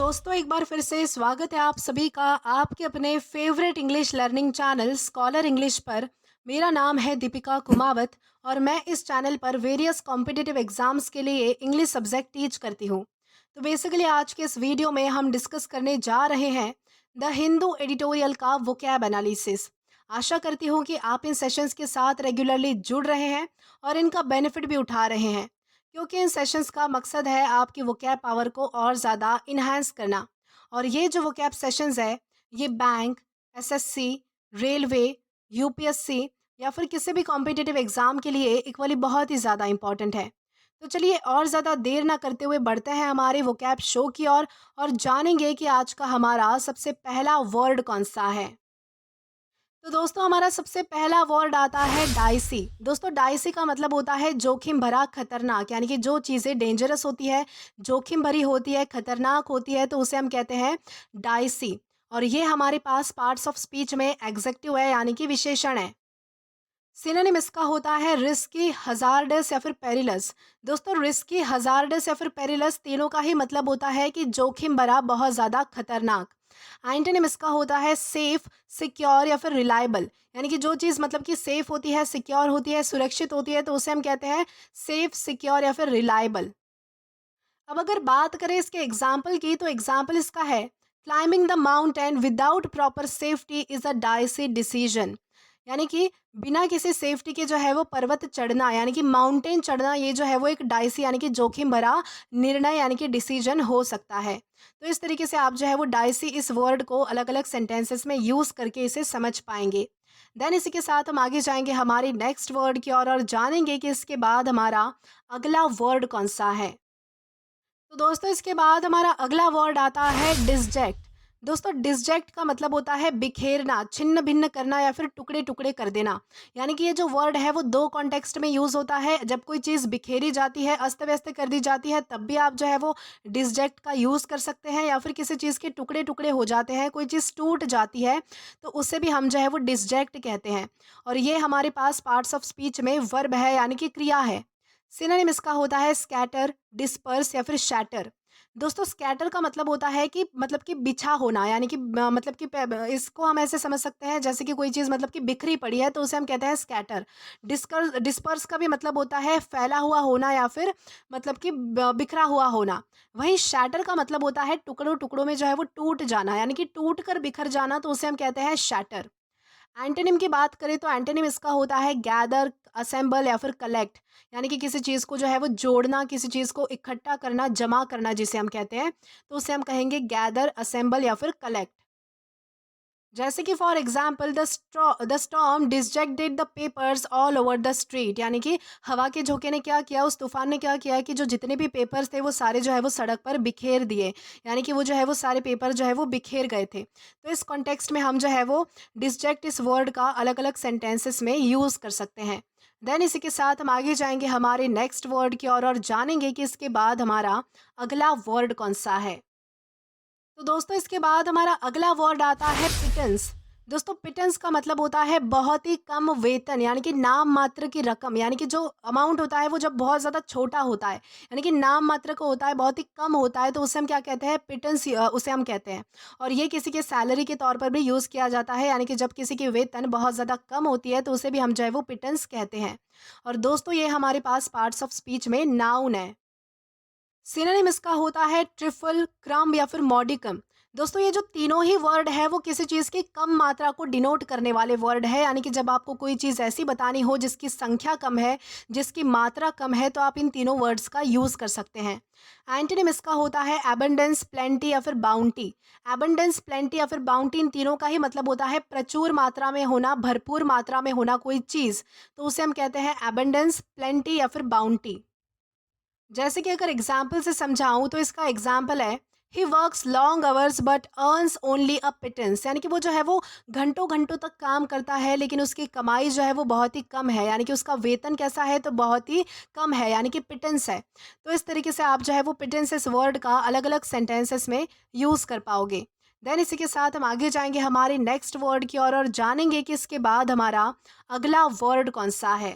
दोस्तों एक बार फिर से स्वागत है आप सभी का आपके अपने favourite English learning channel scholar English पर। मेरा नाम है दीपिका कुमावत और मैं इस चैनल पर वेरियस कॉम्पिटिटिव एग्जाम्स के लिए इंग्लिश सब्जेक्ट टीच करती हूँ। तो बेसिकली आज के इस वीडियो में हम डिस्कस करने जा रहे हैं द हिंदू एडिटोरियल का वोकैब एनालिसिस। आशा करती हूँ कि आप इन सेशंस के साथ रेगुलरली जुड़ रहे हैं और इनका बेनिफिट भी उठा रहे हैं, क्योंकि इन सेशंस का मकसद है आपकी वोकैब पावर को और ज़्यादा इन्हांस करना। और ये जो वोकैब सेशंस है ये बैंक, एसएससी, रेलवे, यूपीएससी या फिर किसी भी कॉम्पिटिटिव एग्ज़ाम के लिए इक्वली बहुत ही ज़्यादा इंपॉर्टेंट है। तो चलिए और ज़्यादा देर ना करते हुए बढ़ते हैं हमारे वोकैब शो की ओर और जानेंगे कि आज का हमारा सबसे पहला वर्ड कौन सा है। तो दोस्तों हमारा सबसे पहला वर्ड आता है डाइसी। दोस्तों डाइसी का मतलब होता है जोखिम भरा, खतरनाक, यानी कि जो चीज़ें डेंजरस होती है, जोखिम भरी होती है, खतरनाक होती है, तो उसे हम कहते हैं डाइसी। और ये हमारे पास पार्ट्स ऑफ स्पीच में एग्जेक्टिव है, यानी कि विशेषण है। सिनोनिम इसका होता है रिस्की, हजार्डस या फिर पेरिलस। दोस्तों रिस्की, हजार्डस या फिर पेरिलस तीनों का ही मतलब होता है कि जोखिम भरा, बहुत ज़्यादा खतरनाक। एंटोनिम इसका होता है सेफ, सिक्योर या फिर रिलायबल, यानी कि जो चीज़ मतलब कि सेफ होती है, सिक्योर होती है, सुरक्षित होती है, तो उसे हम कहते हैं सेफ, सिक्योर या फिर रिलायबल। अब अगर बात करें इसके एग्जाम्पल की, तो एग्जाम्पल इसका है climbing the mountain without proper safety is a dicey decision, यानी कि बिना किसी सेफ्टी के जो है वो पर्वत चढ़ना, यानी कि माउंटेन चढ़ना, ये जो है वो एक डाइसी यानी कि जोखिम भरा निर्णय यानी कि डिसीजन हो सकता है। तो इस तरीके से आप जो है वो डाइसी इस वर्ड को अलग अलग सेंटेंसेस में यूज करके इसे समझ पाएंगे। देन इसी के साथ हम आगे जाएंगे हमारे नेक्स्ट वर्ड की ओर और जानेंगे कि इसके बाद हमारा अगला वर्ड कौन सा है। तो दोस्तों इसके बाद हमारा अगला वर्ड आता है डिसजेक्ट। दोस्तों डिसजेक्ट का मतलब होता है बिखेरना, छिन्न भिन्न करना या फिर टुकड़े टुकड़े कर देना। यानी कि ये जो वर्ड है वो दो कॉन्टेक्स्ट में यूज होता है। जब कोई चीज़ बिखेरी जाती है, अस्त व्यस्त कर दी जाती है, तब भी आप जो है वो डिसजेक्ट का यूज़ कर सकते हैं, या फिर किसी चीज़ के टुकड़े टुकड़े हो जाते हैं, कोई चीज़ टूट जाती है, तो उसे भी हम जो है वो डिसजेक्ट कहते हैं। और ये हमारे पास पार्ट्स ऑफ स्पीच में वर्ब है, यानी कि क्रिया है। सिनोनिम इसका होता है स्कैटर, डिस्पर्स या फिर शैटर। दोस्तों स्कैटर का मतलब होता है कि मतलब कि बिछा होना, यानी कि मतलब कि इसको हम ऐसे समझ सकते हैं जैसे कि कोई चीज़ मतलब कि बिखरी पड़ी है, तो उसे हम कहते हैं स्कैटर। डिस्पर्स का भी मतलब होता है फैला हुआ होना या फिर मतलब कि बिखरा हुआ होना। वहीं शैटर का मतलब होता है टुकड़ों टुकड़ों में जो है वो टूट जाना, यानी कि टूट कर बिखर जाना, तो उसे हम कहते हैं शैटर। एंटोनिम की बात करें तो एंटोनिम इसका होता है गैदर, असेंबल या फिर कलेक्ट, यानी कि किसी चीज़ को जो है वो जोड़ना, किसी चीज़ को इकट्ठा करना, जमा करना जिसे हम कहते हैं, तो उसे हम कहेंगे गैदर, असेंबल या फिर कलेक्ट। जैसे कि for example the storm disjected the papers all over the street, यानी कि हवा के झोंके ने क्या किया, उस तूफान ने क्या किया कि जो जितने भी पेपर्स थे वो सारे जो है वो सड़क पर बिखेर दिए, यानी कि वो जो है वो सारे पेपर जो है वो बिखेर गए थे। तो इस कॉन्टेक्स्ट में हम जो है वो डिसजेक्ट इस वर्ड का अलग अलग सेंटेंसेस में यूज़ कर सकते हैं। देन इसी के साथ हम आगे जाएंगे हमारे नेक्स्ट वर्ड की ओर और जानेंगे कि इसके बाद हमारा अगला वर्ड कौन सा है। तो दोस्तों इसके बाद हमारा अगला वर्ड आता है पिटन्स। दोस्तों पिटन्स का मतलब होता है बहुत ही कम वेतन, यानी कि नाम मात्र की रकम, यानी कि जो अमाउंट होता है वो जब बहुत ज़्यादा छोटा होता है, यानी कि नाम मात्र का होता है, बहुत ही कम होता है, तो उसे हम क्या कहते हैं, पिटन्स उसे हम कहते हैं। और ये किसी के सैलरी के तौर पर भी यूज़ किया जाता है, यानी कि जब किसी की वेतन बहुत ज़्यादा कम होती है तो उसे भी हम जो है वो पिटन्स कहते हैं। और दोस्तों ये हमारे पास पार्ट्स ऑफ स्पीच में नाउन है। सिनोनिम इसका होता है ट्रिफल, क्रम या फिर मॉडिकम। दोस्तों ये जो तीनों ही वर्ड है वो किसी चीज़ की कम मात्रा को डिनोट करने वाले वर्ड है, यानी कि जब आपको कोई चीज़ ऐसी बतानी हो जिसकी संख्या कम है, जिसकी मात्रा कम है, तो आप इन तीनों वर्ड्स का यूज़ कर सकते हैं। एंटोनिम इसका होता है एबंडेंस, प्लेंटी या फिर बाउंटी। एबंडेंस, प्लेंटी या फिर बाउंटी, इन तीनों का ही मतलब होता है प्रचुर मात्रा में होना, भरपूर मात्रा में होना कोई चीज़, तो उसे हम कहते हैं एबंडेंस, प्लेंटी या फिर बाउंटी। जैसे कि अगर एग्जाम्पल से समझाऊं तो इसका एग्जाम्पल है he works long hours but earns only a pittance, यानी कि वो जो है वो घंटों घंटों तक काम करता है लेकिन उसकी कमाई जो है वो बहुत ही कम है, यानी कि उसका वेतन कैसा है, तो बहुत ही कम है, यानी कि पिटेंस है। तो इस तरीके से आप जो है वो पिटेंस इस वर्ड का अलग अलग सेंटेंसेस में यूज़ कर पाओगे। देन इसी के साथ हम आगे जाएंगे हमारे नेक्स्ट वर्ड की ओर और जानेंगे कि इसके बाद हमारा अगला वर्ड कौन सा है।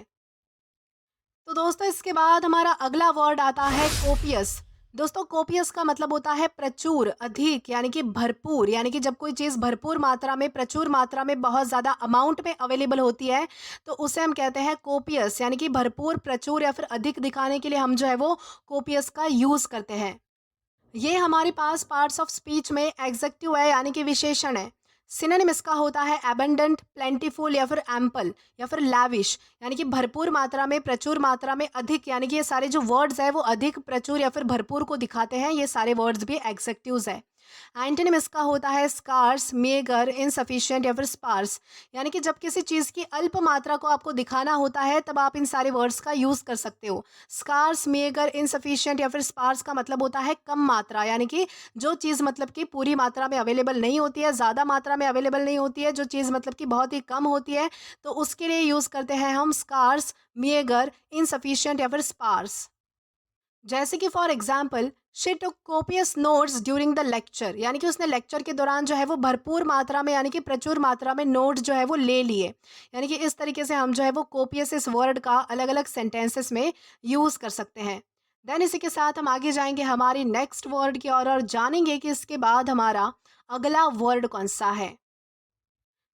तो दोस्तों इसके बाद हमारा अगला वर्ड आता है कोपियस। दोस्तों कोपियस का मतलब होता है प्रचुर, अधिक, यानी कि भरपूर, यानी कि जब कोई चीज़ भरपूर मात्रा में, प्रचुर मात्रा में, बहुत ज़्यादा अमाउंट में अवेलेबल होती है, तो उसे हम कहते हैं कोपियस, यानी कि भरपूर, प्रचुर या फिर अधिक दिखाने के लिए हम जो है वो कोपियस का यूज़ करते हैं। ये हमारे पास पार्ट्स ऑफ स्पीच में एग्जेक्टिव है, यानी कि विशेषण है। सिनोनिम इसका होता है एबंडेंट, प्लेंटीफुल या फिर एम्पल या फिर लैविश, यानी कि भरपूर मात्रा में, प्रचुर मात्रा में, अधिक, यानी कि ये सारे जो वर्ड्स है वो अधिक, प्रचुर या फिर भरपूर को दिखाते हैं। ये सारे वर्ड्स भी एग्जेक्टिव्स है। एंटोनिम इसका होता है स्कार्स, मेगर, इनसफिशिएंट या फिर स्पार्स, यानी कि जब किसी चीज़ की अल्प मात्रा को आपको दिखाना होता है तब आप इन सारे वर्ड्स का यूज़ कर सकते हो। स्कार्स, मेगर, इनसफिशिएंट या फिर स्पार्स का मतलब होता है कम मात्रा, यानी कि जो चीज़ मतलब कि पूरी मात्रा में अवेलेबल नहीं होती है, ज़्यादा मात्रा में अवेलेबल नहीं होती है, जो चीज़ मतलब कि बहुत ही कम होती है, तो उसके लिए यूज़ करते हैं हम स्कार्स, मेगर, इनसफिशिएंट या फिर स्पार्स। जैसे कि for example she took copious notes during the lecture, यानी कि उसने लेक्चर के दौरान जो है वो भरपूर मात्रा में, यानी कि प्रचुर मात्रा में नोट्स जो है वो ले लिए। यानी कि इस तरीके से हम जो है वो कोपियस इस वर्ड का अलग अलग सेंटेंसेस में यूज़ कर सकते हैं। देन इसी के साथ हम आगे जाएंगे हमारी नेक्स्ट वर्ड की ओर और जानेंगे कि इसके बाद हमारा अगला वर्ड कौन सा है।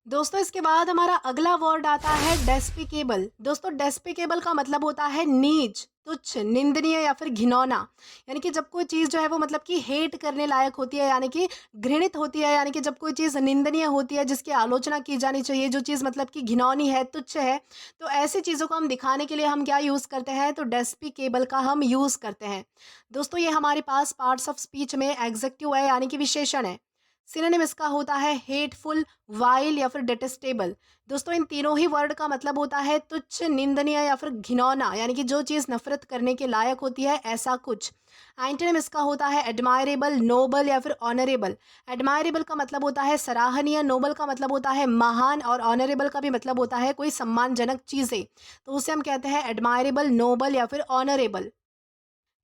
दोस्तों इसके बाद हमारा अगला वर्ड आता है डेस्पिकेबल। दोस्तों डेस्पिकेबल का मतलब होता है नीच, तुच्छ, निंदनीय या फिर घिनौना, यानी कि जब कोई चीज़ जो है वो मतलब कि हेट करने लायक होती है, यानी कि घृणित होती है, यानी कि जब कोई चीज़ निंदनीय होती है, जिसकी आलोचना की जानी चाहिए, जो चीज़ मतलब कि घिनौनी है, तुच्छ है, तो ऐसी चीज़ों को हम दिखाने के लिए हम क्या यूज़ करते हैं, तो डेस्पिकेबल का हम यूज़ करते हैं। दोस्तों ये हमारे पास पार्ट्स ऑफ स्पीच में एग्जेक्टिव है, यानी कि विशेषण है। सिनोनिम इसका होता है हेटफुल, वाइल या फिर डिटेस्टेबल। दोस्तों इन तीनों ही वर्ड का मतलब होता है तुच्छ, निंदनीय या फिर घिनौना, यानी कि जो चीज़ नफरत करने के लायक होती है, ऐसा कुछ। एंटोनिम इसका होता है एडमायरेबल, नोबल या फिर ऑनरेबल। एडमायरेबल का मतलब होता है सराहनीय, नोबल का मतलब होता है महान और ऑनरेबल का भी मतलब होता है कोई सम्मानजनक चीज़ें, तो उसे हम कहते हैं एडमायरेबल, नोबल या फिर ऑनरेबल।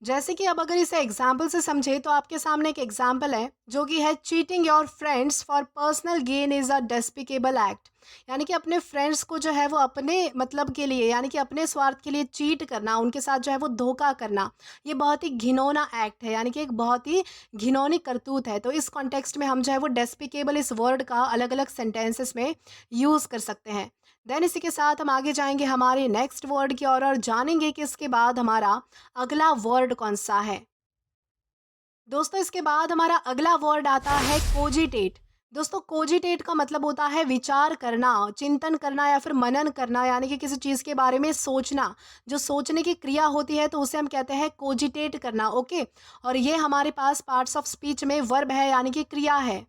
जैसे कि अब अगर इसे एग्जाम्पल से समझे तो आपके सामने एक एग्जाम्पल है जो कि है cheating your friends for personal gain is a despicable act, यानी कि अपने फ्रेंड्स को जो है वो अपने मतलब के लिए, यानी कि अपने स्वार्थ के लिए चीट करना, उनके साथ जो है वो धोखा करना, ये बहुत ही घिनौना एक्ट है, यानी कि एक बहुत ही घिनौनी करतूत है। तो इस कॉन्टेक्स्ट में हम जो है वो डेस्पिकेबल इस वर्ड का अलग अलग सेंटेंसेस में यूज़ कर सकते हैं। देन इसी के साथ हम आगे जाएंगे हमारे नेक्स्ट वर्ड की ओर और जानेंगे कि इसके बाद हमारा अगला वर्ड कौन सा है। दोस्तों इसके बाद हमारा अगला वर्ड आता है कोजिटेट। दोस्तों कोजिटेट का मतलब होता है विचार करना, चिंतन करना या फिर मनन करना, यानी कि किसी चीज़ के बारे में सोचना। जो सोचने की क्रिया होती है तो उसे हम कहते हैं कोजिटेट करना। ओके, और ये हमारे पास पार्ट्स ऑफ स्पीच में वर्ब है, यानी कि क्रिया है।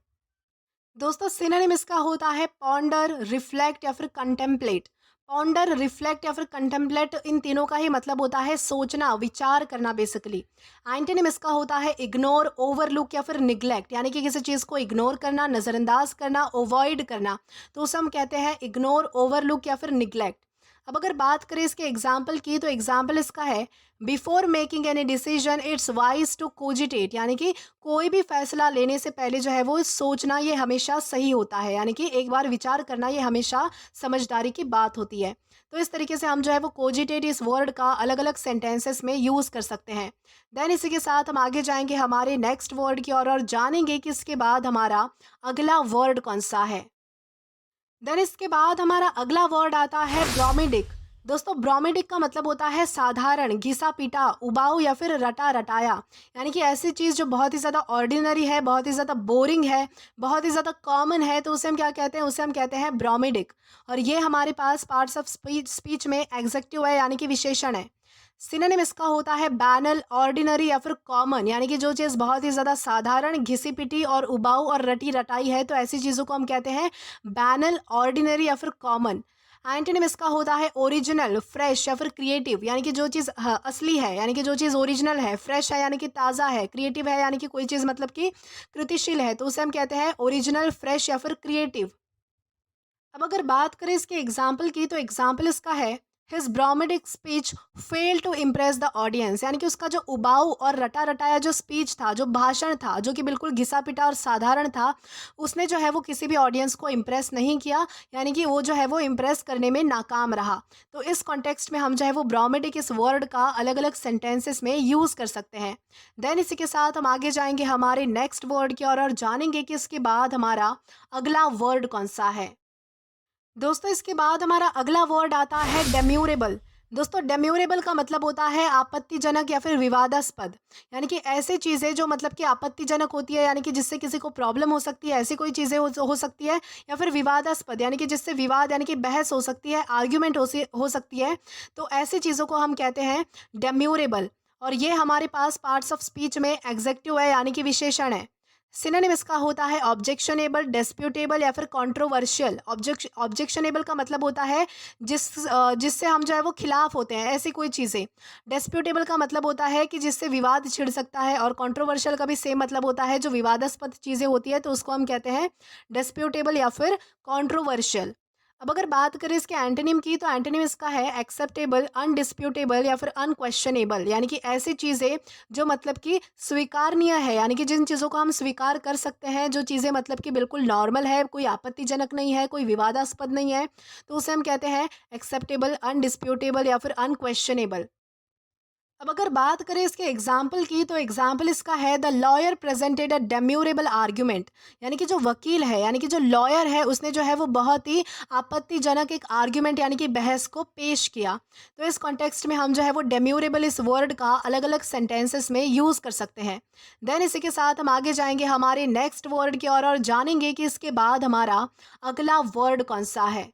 दोस्तों सिनोनिम इसका होता है पॉन्डर, रिफ्लेक्ट या फिर कंटेम्पलेट। पॉन्डर, रिफ्लेक्ट या फिर कंटेम्पलेट, इन तीनों का ही मतलब होता है सोचना, विचार करना बेसिकली। एंटोनिम इसका होता है इग्नोर, ओवरलुक या फिर निग्लेक्ट, यानी कि किसी चीज़ को इग्नोर करना, नज़रअंदाज करना, अवॉइड करना, तो उसे हम कहते हैं इग्नोर, ओवरलुक या फिर निग्लेक्ट। अब अगर बात करें इसके एग्जाम्पल की तो एग्जाम्पल इसका है before making any decision it's wise to cogitate, यानी कि कोई भी फैसला लेने से पहले जो है वो सोचना ये हमेशा सही होता है, यानी कि एक बार विचार करना ये हमेशा समझदारी की बात होती है। तो इस तरीके से हम जो है वो कोजिटेट इस वर्ड का अलग अलग सेंटेंसेस में यूज़ कर सकते हैं। देन इसी के साथ हम आगे जाएंगे हमारे नेक्स्ट वर्ड की ओर और जानेंगे कि इसके बाद हमारा अगला वर्ड कौन सा है। देन इसके बाद हमारा अगला वर्ड आता है ब्रोमिडिक। दोस्तों ब्रोमिडिक का मतलब होता है साधारण, घिसा पीटा, उबाऊ या फिर रटा रटाया, यानी कि ऐसी चीज़ जो बहुत ही ज़्यादा ऑर्डिनरी है, बहुत ही ज़्यादा बोरिंग है, बहुत ही ज़्यादा कॉमन है, तो उसे हम क्या कहते हैं, उसे हम कहते हैं ब्रोमिडिक। और ये हमारे पास पार्ट्स ऑफ स्पीच में एग्जेक्टिव है, यानी कि विशेषण है। सिनोनिम इसका होता है बैनल, ऑर्डिनरी या फिर कॉमन, यानी कि जो चीज़ बहुत ही ज़्यादा साधारण, घिसी पिटी और उबाऊ और रटी रटाई है, तो ऐसी चीज़ों को हम कहते हैं बैनल, ऑर्डिनरी या फिर कॉमन। एंटोनिम इसका होता है ओरिजिनल, फ्रेश या फिर क्रिएटिव, यानी कि जो चीज़ असली है, यानी कि जो चीज़ ओरिजिनल है, फ्रेश है यानी कि ताज़ा है, क्रिएटिव है यानी कि कोई चीज़ मतलब कि कृतिशील है, तो उसे हम कहते हैं ओरिजिनल, फ्रेश या फिर क्रिएटिव। अब अगर बात करें इसके एग्जाम्पल की तो एग्जाम्पल इसका है his bromidic speech fail to impress the audience, यानी कि उसका जो उबाऊ और रटा रटाया जो स्पीच था, जो भाषण था, जो कि बिल्कुल घिसा पिटा और साधारण था, उसने जो है वो किसी भी ऑडियंस को इम्प्रेस नहीं किया, यानी कि वो जो है वो इम्प्रेस करने में नाकाम रहा। तो इस कॉन्टेक्स्ट में हम जो है वो ब्रोमेडिक इस वर्ड का अलग अलग सेंटेंसेस में यूज़ कर सकते हैं। देन इसी के साथ हम आगे जाएंगे हमारे नेक्स्ट वर्ड की और जानेंगे कि इसके बाद हमारा अगला वर्ड कौन सा है। दोस्तों इसके बाद हमारा अगला वर्ड आता है डेम्यूरेबल। दोस्तों डेम्यूरेबल का मतलब होता है आपत्तिजनक या फिर विवादास्पद, यानी कि ऐसी चीज़ें जो मतलब कि आपत्तिजनक होती है, यानी कि जिससे किसी को प्रॉब्लम हो सकती है, ऐसी कोई चीज़ें हो सकती है, या फिर विवादास्पद यानी कि जिससे विवाद यानी कि बहस हो सकती है, आर्ग्यूमेंट हो सकती है। तो ऐसी चीज़ों को हम कहते हैं डेम्यूरेबल। और ये हमारे पास पार्ट्स ऑफ स्पीच में एग्जेक्टिव है, यानी कि विशेषण है। सिनोनिम इसका होता है ऑब्जेक्शनेबल, डिस्प्यूटेबल या फिर कंट्रोवर्शियल। ऑब्जेक्शनेबल का मतलब होता है जिससे हम जो है वो खिलाफ होते हैं, ऐसी कोई चीज़ें। डिस्प्यूटेबल का मतलब होता है कि जिससे विवाद छिड़ सकता है, और कंट्रोवर्शियल का भी सेम मतलब होता है, जो विवादास्पद चीज़ें होती है तो उसको हम कहते हैं डिस्प्यूटेबल या फिर कंट्रोवर्शियल। अब अगर बात करें इसके एंटोनिम की, तो एंटोनिम इसका है एक्सेप्टेबल, अनडिस्प्यूटेबल या फिर अनक्वेश्चनेबल, यानी कि ऐसी चीज़ें जो मतलब कि स्वीकारनीय है, यानी कि जिन चीज़ों को हम स्वीकार कर सकते हैं, जो चीज़ें मतलब कि बिल्कुल नॉर्मल है, कोई आपत्तिजनक नहीं है, कोई विवादास्पद नहीं है, तो उसे हम कहते हैं एक्सेप्टेबल, अनडिस्प्यूटेबल या फिर अनक्वेश्चनेबल। अब अगर बात करें इसके एग्जाम्पल की, तो एग्जाम्पल इसका है the lawyer presented a demurrable argument, यानी कि जो वकील है, यानी कि जो लॉयर है, उसने जो है वो बहुत ही आपत्तिजनक एक आर्ग्यूमेंट यानी कि बहस को पेश किया। तो इस कॉन्टेक्स्ट में हम जो है वो डेम्यूरेबल इस वर्ड का अलग अलग सेंटेंसेस में यूज़ कर सकते हैं। देन इसी के साथ हम आगे जाएंगे हमारे नेक्स्ट वर्ड की और जानेंगे कि इसके बाद हमारा अगला वर्ड कौन सा है।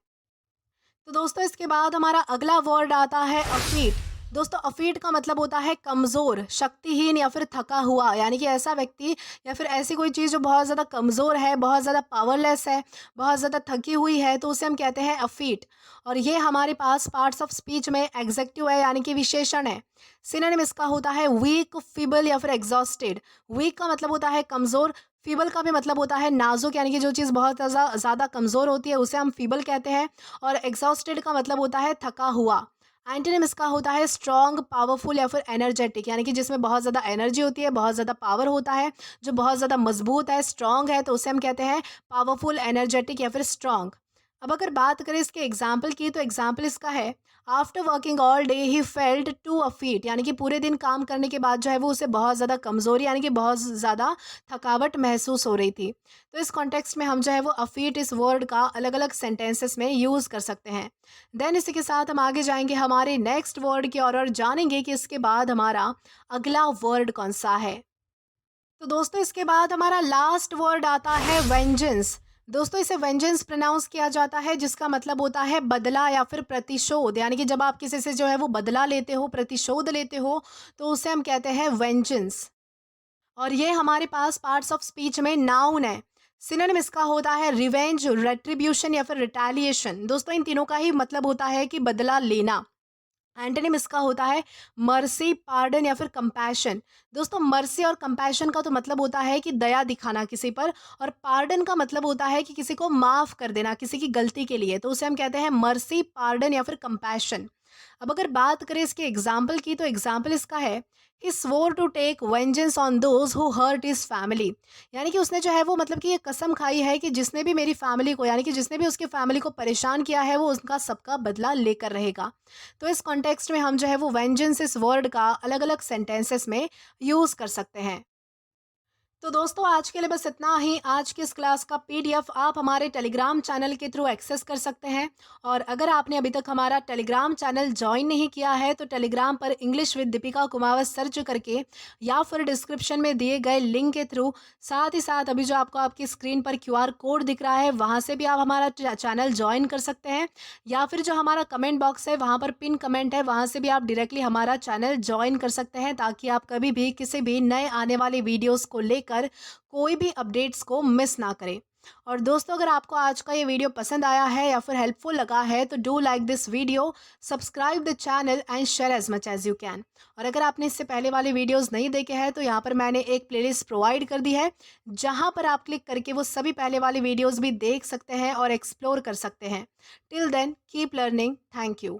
तो दोस्तों इसके बाद हमारा अगला वर्ड आता है अफीट। दोस्तों अफीट का मतलब होता है कमज़ोर, शक्तिहीन या फिर थका हुआ, यानी कि ऐसा व्यक्ति या फिर ऐसी कोई चीज़ जो बहुत ज़्यादा कमज़ोर है, बहुत ज़्यादा पावरलेस है, बहुत ज़्यादा थकी हुई है, तो उसे हम कहते हैं अफीट। और ये हमारे पास पार्ट्स ऑफ स्पीच में एग्जेक्टिव है, यानी कि विशेषण है। सिनोनिम इसका होता है वीक, फीबल या फिर एग्जॉस्टेड। वीक का मतलब होता है कमज़ोर, फीबल का भी मतलब होता है नाजुक, यानी कि जो चीज़ बहुत ज़्यादा कमज़ोर होती है उसे हम फीबल कहते हैं। और एग्जॉस्टेड का मतलब होता है थका हुआ। एंटोनिम इसका होता है स्ट्रॉन्ग, पावरफुल या फिर एनर्जेटिक, यानी कि जिसमें बहुत ज़्यादा एनर्जी होती है, बहुत ज़्यादा पावर होता है, जो बहुत ज़्यादा मजबूत है, स्ट्रॉन्ग है, तो उसे हम कहते हैं पावरफुल, एनर्जेटिक या फिर स्ट्रॉन्ग। अब अगर बात करें इसके एग्जाम्पल की, तो एग्जाम्पल इसका है after working all day he felt too effete, यानी कि पूरे दिन काम करने के बाद जो है वो उसे बहुत ज़्यादा कमज़ोरी यानी कि बहुत ज़्यादा थकावट महसूस हो रही थी। तो इस कॉन्टेक्स्ट में हम जो है वो अफीट इस वर्ड का अलग अलग सेंटेंसेस में यूज़ कर सकते हैं। देन इसी के साथ हम आगे जाएंगे हमारे नेक्स्ट वर्ड की और जानेंगे कि इसके बाद हमारा अगला वर्ड कौन सा है। तो दोस्तों इसके बाद हमारा लास्ट वर्ड आता है वेंजेंस। दोस्तों इसे वेंजेंस प्रोनाउंस किया जाता है, जिसका मतलब होता है बदला या फिर प्रतिशोध, यानी कि जब आप किसी से जो है वो बदला लेते हो, प्रतिशोध लेते हो, तो उसे हम कहते हैं वेंजेंस। और ये हमारे पास पार्ट्स ऑफ स्पीच में नाउन है। सिनोनिम इसका होता है रिवेंज, रेट्रीब्यूशन या फिर रिटेलिएशन। दोस्तों इन तीनों का ही मतलब होता है कि बदला लेना। एंटोनिम इसका होता है मर्सी, पार्डन या फिर कंपैशन। दोस्तों मर्सी और कंपैशन का तो मतलब होता है कि दया दिखाना किसी पर, और पार्डन का मतलब होता है कि किसी को माफ़ कर देना किसी की गलती के लिए, तो उसे हम कहते हैं मर्सी, पार्डन या फिर कंपैशन। अब अगर बात करें इसके एग्जाम्पल की, तो एग्जाम्पल इसका है he swore to take vengeance on those who hurt his family, यानी कि उसने जो है वो मतलब कि ये कसम खाई है कि जिसने भी मेरी फैमिली को, यानी कि जिसने भी उसकी फैमिली को परेशान किया है, वो उसका सबका बदला लेकर रहेगा। तो इस कॉन्टेक्स्ट में हम जो है वो वेंजेंस इस वर्ड का अलग अलग सेंटेंसेस में यूज़ कर सकते हैं। तो दोस्तों आज के लिए बस इतना ही। आज की इस क्लास का पीडीएफ आप हमारे टेलीग्राम चैनल के थ्रू एक्सेस कर सकते हैं। और अगर आपने अभी तक हमारा टेलीग्राम चैनल ज्वाइन नहीं किया है, तो टेलीग्राम पर English with Deepika Kumawat search करके या फिर डिस्क्रिप्शन में दिए गए लिंक के थ्रू, साथ ही साथ अभी जो आपको आपकी स्क्रीन पर क्यूआर कोड दिख रहा है, वहाँ से भी आप हमारा चैनल ज्वाइन कर सकते हैं। या फिर जो हमारा कमेंट बॉक्स है वहाँ पर पिन कमेंट है, वहाँ से भी आप डायरेक्टली हमारा चैनल ज्वाइन कर सकते हैं, ताकि आप कभी भी किसी भी नए आने वाले वीडियोस को लेकर कोई भी अपडेट्स को मिस ना करें। और दोस्तों अगर आपको आज का ये वीडियो पसंद आया है या फिर हेल्पफुल लगा है, तो do like this video, subscribe the channel and share as much as you can. और अगर आपने इससे पहले वाले वीडियोस नहीं देखे हैं, तो यहाँ पर मैंने एक प्लेलिस्ट प्रोवाइड कर दी है, जहाँ पर आप क्लिक करके वो सभी पहले वाले वीडियोस भी देख सकते हैं और एक्सप्लोर कर सकते हैं। Till then keep learning. Thank you.